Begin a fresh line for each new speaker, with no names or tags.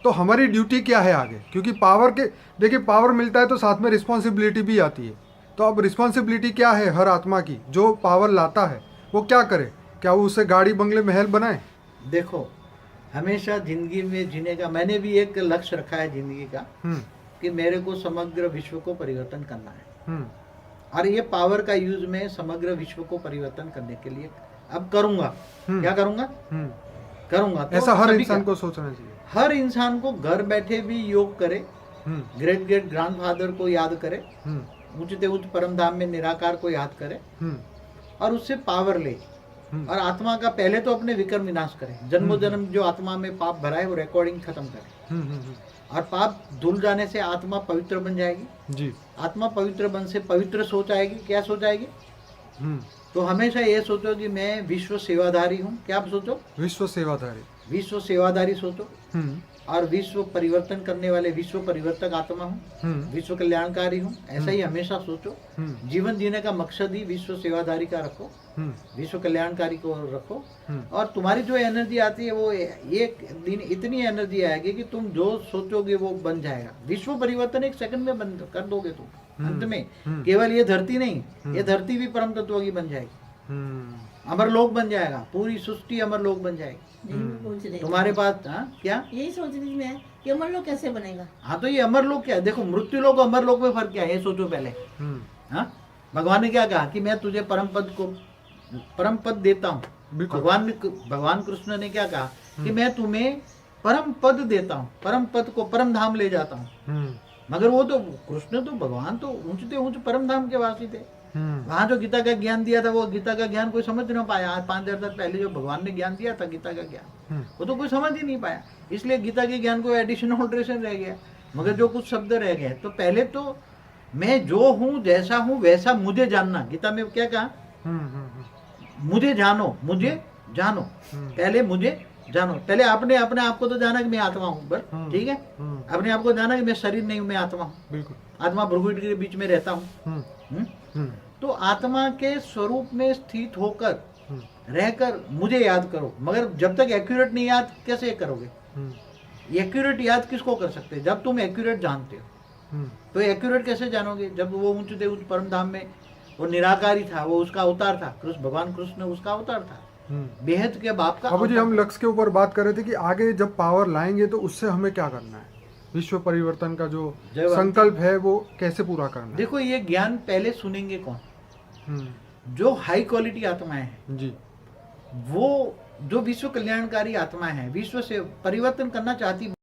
तो हमारी ड्यूटी क्या है आगे, क्योंकि पावर के देखिए पावर मिलता है तो साथ में रिस्पॉन्सिबिलिटी भी आती है। तो अब रिस्पॉन्सिबिलिटी क्या है हर आत्मा की, जो पावर लाता है वो क्या करे? क्या वो उसे गाड़ी बंगले महल बनाए?
देखो, हमेशा जिंदगी में जीने का मैंने भी एक लक्ष्य रखा है जिंदगी का,
हम्म
कि मेरे को समग्र विश्व को परिवर्तन करना है।
हम्म
और ये पावर का यूज मैं समग्र विश्व को परिवर्तन करने के लिए अब करूंगा।
हम्म
क्या करूंगा?
हम्म
करूंगा तो
ऐसा हर
सभी
इंसान
का,
को सोचना चाहिए।
हर इंसान को घर बैठे भी योग करे,
हम्म
ग्रेट ग्रेट ग्रैंडफादर को याद करे,
हम्म
ऊंचते उच्च परम धाम में निराकार को याद करे
हम्म
और उससे पावर ले।
हम्म
और आत्मा का पहले तो अपने विक्रम विनाश करे, जन्मों
हम्म
जन्म जो आत्मा में पाप भरा है वो रिकॉर्डिंग खत्म करे।
हम्म हम्म, हम्म,
और पाप धुल जाने से आत्मा पवित्र बन जाएगी।
जी।
आत्मा पवित्र बन से पवित्र सोच आएगी। क्या सोच आएगी?
हम्म
तो हमेशा ये सोचो कि मैं विश्व सेवाधारी हूँ। क्या सोचो?
विश्व सेवाधारी।
विश्व सेवाधारी सोचो।
हम्म
और विश्व परिवर्तन करने वाले विश्व परिवर्तक आत्मा हूँ,
हम्म
विश्व कल्याणकारी हूँ, ऐसा ही हमेशा सोचो।
हम्म
जीवन जीने का मकसद ही विश्व सेवाधारी का रखो,
हम्म
विश्व कल्याणकारी को रखो।
हम्म
और तुम्हारी जो एनर्जी आती है वो एक दिन इतनी एनर्जी आएगी कि तुम जो सोचोगे वो बन जाएगा। विश्व परिवर्तन एक सेकंड में बंद कर दोगे तुम। अंत में केवल ये धरती नहीं, ये धरती भी परम तत्व की बन जाएगी, अमरलोक बन जाएगा, पूरी सृष्टि अमरलोक बन जाएगी तुम्हारे पास। हाँ, क्या
यही सोच रही थी मैं कि अमरलोक कैसे बनेगा।
हाँ, तो ये अमरलोक क्या है? देखो, मृत्यु लोक अमरलोक में फर्क क्या है ये सोचो पहले। हाँ, भगवान ने क्या कहा कि मैं तुझे परम पद देता हूँ।
बिल्कुल।
भगवान कृष्ण ने क्या कहा कि मैं तुम्हें परम पद देता हूँ, परम पद को परम धाम ले जाता हूँ। मगर वो तो कृष्ण तो भगवान तो ऊंचते ऊंच परम धाम के वासी थे। वहां जो गीता का ज्ञान दिया था वो गीता का ज्ञान कोई समझ ना पाया। आज 5000 साल पहले जो भगवान ने ज्ञान दिया था गीता का ज्ञान, वो तो कोई समझ ही नहीं पाया। इसलिए गीता के ज्ञान को एडिशन ऑल्ट्रेशन रह गया, मगर जो कुछ शब्द रह गए। तो पहले तो मैं जो हूँ, जैसा हूँ वैसा मुझे जानना। गीता में क्या कहा? मुझे जानो, मुझे जानो। पहले मुझे जानो। पहले आपने अपने आप को तो जाना कि मैं आत्मा हूँ, बस ठीक है। अपने आप को जाना कि मैं शरीर नहीं हूँ, मैं आत्मा हूँ। बिल्कुल, आत्मा भृगुट के बीच में रहता हूँ। तो आत्मा के स्वरूप में स्थित होकर रहकर मुझे याद करो। मगर जब तक एक्यूरेट नहीं याद कैसे करोगे? एक्यूरेट याद किसको कर सकते हैं? जब तुम एक्यूरेट जानते हो। तो एक्यूरेट कैसे जानोगे? जब वो ऊंचे उच्च परम धाम में वो निराकारी था, वो उसका अवतार था। कृष्ण, भगवान कृष्ण उसका अवतार था, बेहद के बाप का।
अब जी हम लक्ष्य के ऊपर बात कर रहे थे कि आगे जब पावर लाएंगे तो उससे हमें क्या करना है, विश्व परिवर्तन का जो संकल्प है वो कैसे पूरा करना है?
देखो, ये ज्ञान पहले सुनेंगे कौन? जो हाई क्वालिटी आत्माएं हैं जी, वो जो विश्व कल्याणकारी आत्मा है, विश्व से परिवर्तन करना चाहती